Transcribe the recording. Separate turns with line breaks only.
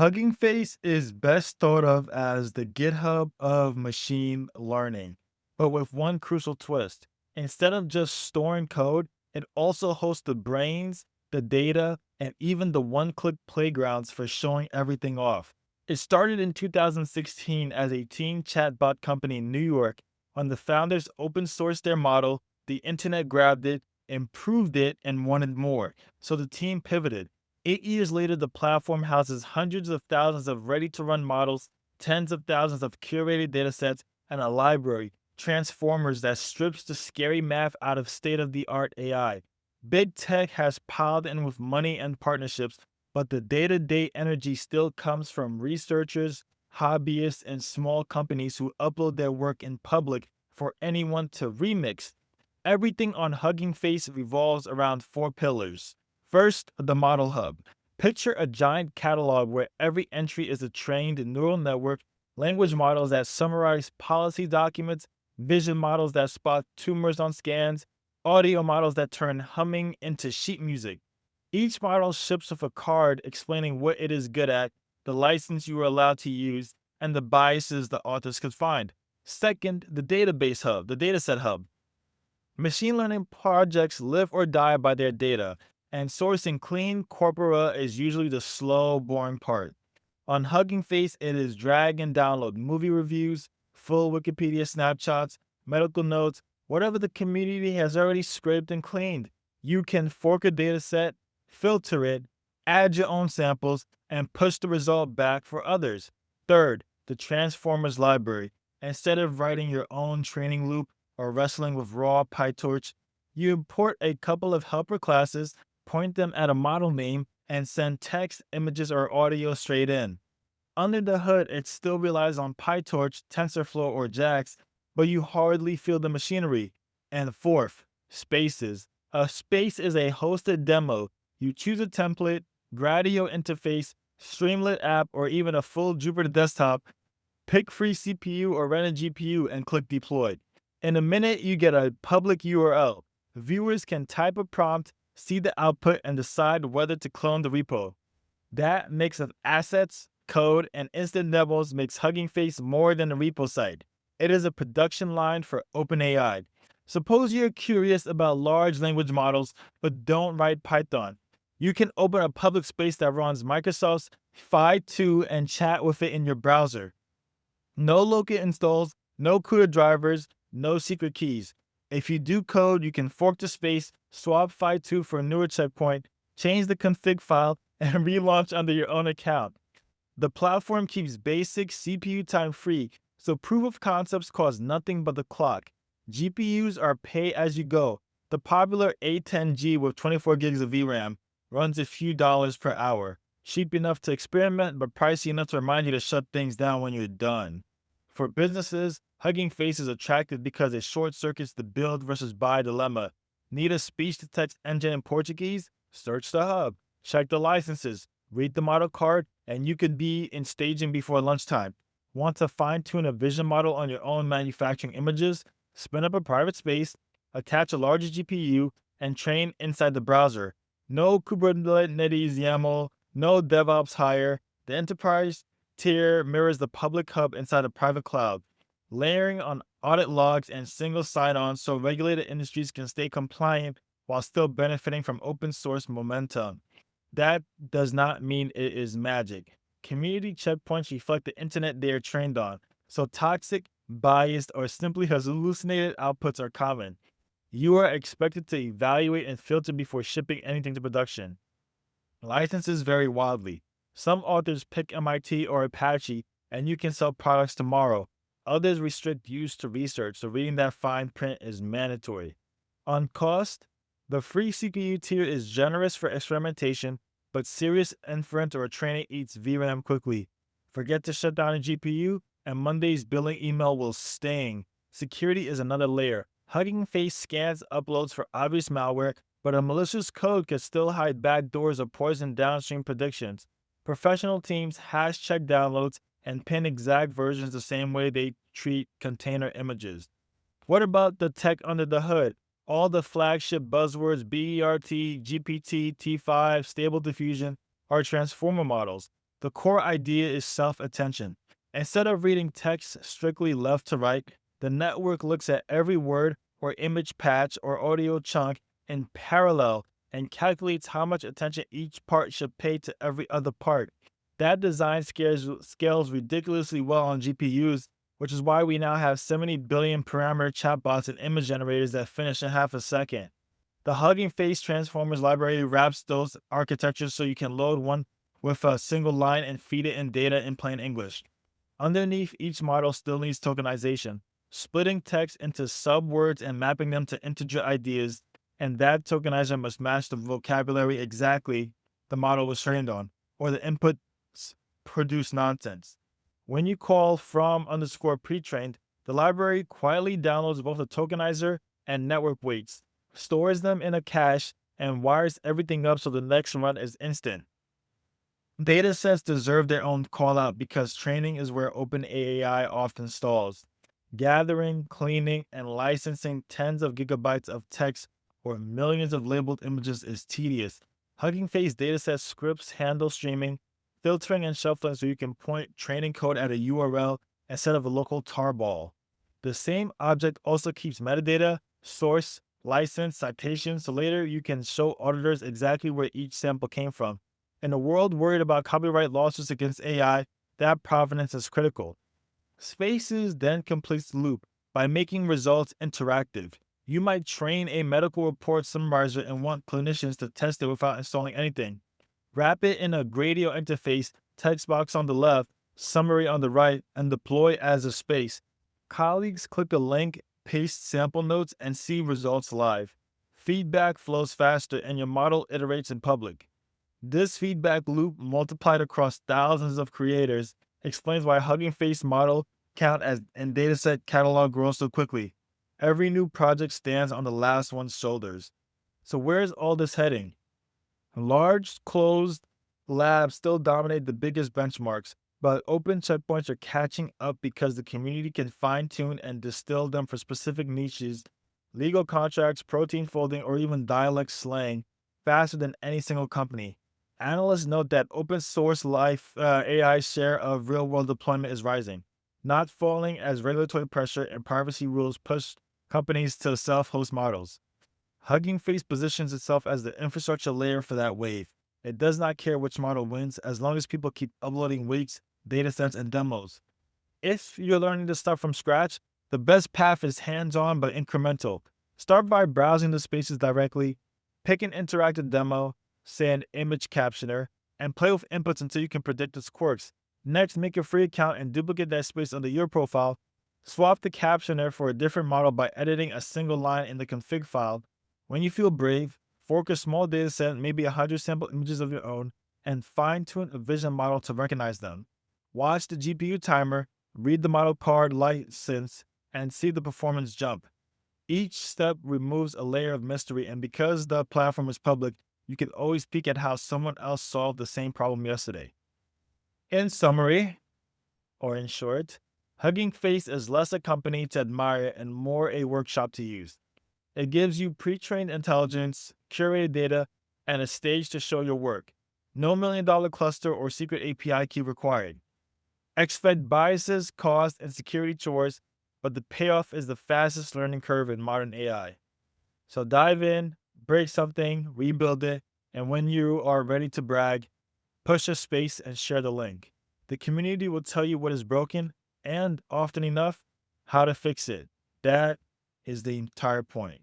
Hugging Face is best thought of as the GitHub of machine learning, but with one crucial twist. Instead of just storing code, it also hosts the brains, the data, and even the one click playgrounds for showing everything off. It started in 2016 as a teen chatbot company in New York. When the founders open sourced their model, the internet grabbed it, improved it, and wanted more. So the team pivoted. 8 years later, the platform houses hundreds of thousands of ready to run models, tens of thousands of curated datasets, and a library, Transformers, that strips the scary math out of state of the art AI. Big tech has piled in with money and partnerships, but the day to day energy still comes from researchers, hobbyists, and small companies who upload their work in public for anyone to remix. Everything on Hugging Face revolves around four pillars. First, the model hub. Picture a giant catalog where every entry is a trained neural network, language models that summarize policy documents, vision models that spot tumors on scans, audio models that turn humming into sheet music. Each model ships with a card explaining what it is good at, the license you are allowed to use, and the biases the authors could find. Second, the database hub, the dataset hub. Machine learning projects live or die by their data, and sourcing clean corpora is usually the slow, boring part. On Hugging Face, it is drag and download movie reviews, full Wikipedia snapshots, medical notes, whatever the community has already scraped and cleaned. You can fork a dataset, filter it, add your own samples, and push the result back for others. Third, the Transformers library. Instead of writing your own training loop or wrestling with raw PyTorch, you import a couple of helper classes, point them at a model name, and send text, images, or audio straight in. Under the hood, it still relies on PyTorch, TensorFlow, or JAX, but you hardly feel the machinery. And fourth, spaces. A space is a hosted demo. You choose a template, Gradio interface, Streamlit app, or even a full Jupyter desktop. Pick free CPU or rent a GPU and click deploy. In a minute, you get a public URL. Viewers can type a prompt, see the output, and decide whether to clone the repo. That mix of assets, code, and instant demos makes Hugging Face more than a repo site. It is a production line for OpenAI. Suppose you're curious about large language models but don't write Python. You can open a public space that runs Microsoft's Phi 2 and chat with it in your browser. No local installs, no CUDA drivers, no secret keys. If you do code, you can fork the space, swap Phi 2 for a newer checkpoint, change the config file, and relaunch under your own account. The platform keeps basic CPU time free, so proof of concepts cost nothing but the clock. GPUs are pay as you go. The popular A10G with 24 gigs of VRAM runs a few dollars per hour. Cheap enough to experiment, but pricey enough to remind you to shut things down when you're done. For businesses, Hugging Face is attractive because it short circuits the build versus buy dilemma. Need a speech to text engine in Portuguese? Search the hub. Check the licenses. Read the model card, and you could be in staging before lunchtime. Want to fine tune a vision model on your own manufacturing images? Spin up a private space, attach a larger GPU, and train inside the browser. No Kubernetes YAML, no DevOps hire. The enterprise tier mirrors the public hub inside a private cloud, layering on audit logs and single sign-on so regulated industries can stay compliant while still benefiting from open source momentum. That does not mean it is magic. Community checkpoints reflect the internet they are trained on, so toxic, biased, or simply hallucinated outputs are common. You are expected to evaluate and filter before shipping anything to production. Licenses vary wildly. Some authors pick MIT or Apache, and you can sell products tomorrow. Others restrict use to research, so reading that fine print is mandatory. On cost, the free CPU tier is generous for experimentation, but serious inference or training eats VRAM quickly. Forget to shut down a GPU, and Monday's billing email will sting. Security is another layer. Hugging Face scans uploads for obvious malware, but a malicious code could still hide backdoors or poison downstream predictions. Professional teams hash check downloads and pin exact versions the same way they treat container images. What about the tech under the hood? All the flagship buzzwords BERT, GPT, T5, Stable Diffusion are transformer models. The core idea is self-attention. Instead of reading text strictly left to right, the network looks at every word or image patch or audio chunk in parallel and calculates how much attention each part should pay to every other part. That design scales ridiculously well on GPUs, which is why we now have 70 billion parameter chatbots and image generators that finish in half a second. The Hugging Face Transformers library wraps those architectures so you can load one with a single line and feed it in data in plain English. Underneath each model still needs tokenization, splitting text into subwords and mapping them to integer ideas, and that tokenizer must match the vocabulary exactly the model was trained on, or the inputs produce nonsense. When you call from underscore pretrained, the library quietly downloads both the tokenizer and network weights, stores them in a cache, and wires everything up so the next run is instant. Datasets deserve their own call out because training is where OpenAI often stalls. Gathering, cleaning, and licensing tens of gigabytes of text or millions of labeled images is tedious. Hugging Face dataset scripts handle streaming, filtering, and shuffling so you can point training code at a URL instead of a local tarball. The same object also keeps metadata, source, license, citation, so later you can show auditors exactly where each sample came from. In a world worried about copyright lawsuits against AI, that provenance is critical. Spaces then completes the loop by making results interactive. You might train a medical report summarizer and want clinicians to test it without installing anything. Wrap it in a Gradio interface, text box on the left, summary on the right, and deploy as a space. Colleagues click a link, paste sample notes, and see results live. Feedback flows faster and your model iterates in public. This feedback loop, multiplied across thousands of creators, explains why Hugging Face model count as and dataset catalog grows so quickly. Every new project stands on the last one's shoulders. So where is all this heading? Large, closed labs still dominate the biggest benchmarks, but open checkpoints are catching up because the community can fine-tune and distill them for specific niches, legal contracts, protein folding, or even dialect slang faster than any single company. Analysts note that open source life AI share of real world deployment is rising, not falling as regulatory pressure and privacy rules push companies to self host models. Hugging Face positions itself as the infrastructure layer for that wave. It does not care which model wins as long as people keep uploading weeks, datasets, and demos. If you're learning this stuff from scratch, the best path is hands on but incremental. Start by browsing the spaces directly, pick an interactive demo, say an image captioner, and play with inputs until you can predict its quirks. Next, make a free account and duplicate that space under your profile. Swap the captioner for a different model by editing a single line in the config file. When you feel brave, fork a small dataset, maybe 100 sample images of your own, and fine-tune a vision model to recognize them. Watch the GPU timer, read the model card license, and see the performance jump. Each step removes a layer of mystery, and because the platform is public, you can always peek at how someone else solved the same problem yesterday. In summary, or in short, Hugging Face is less a company to admire and more a workshop to use. It gives you pre-trained intelligence, curated data, and a stage to show your work. No $1 million cluster or secret API key required. Expect biases, cost, and security chores, but the payoff is the fastest learning curve in modern AI. So dive in, break something, rebuild it, and when you are ready to brag, push a space and share the link. The community will tell you what is broken and, often enough, how to fix it. That is the entire point.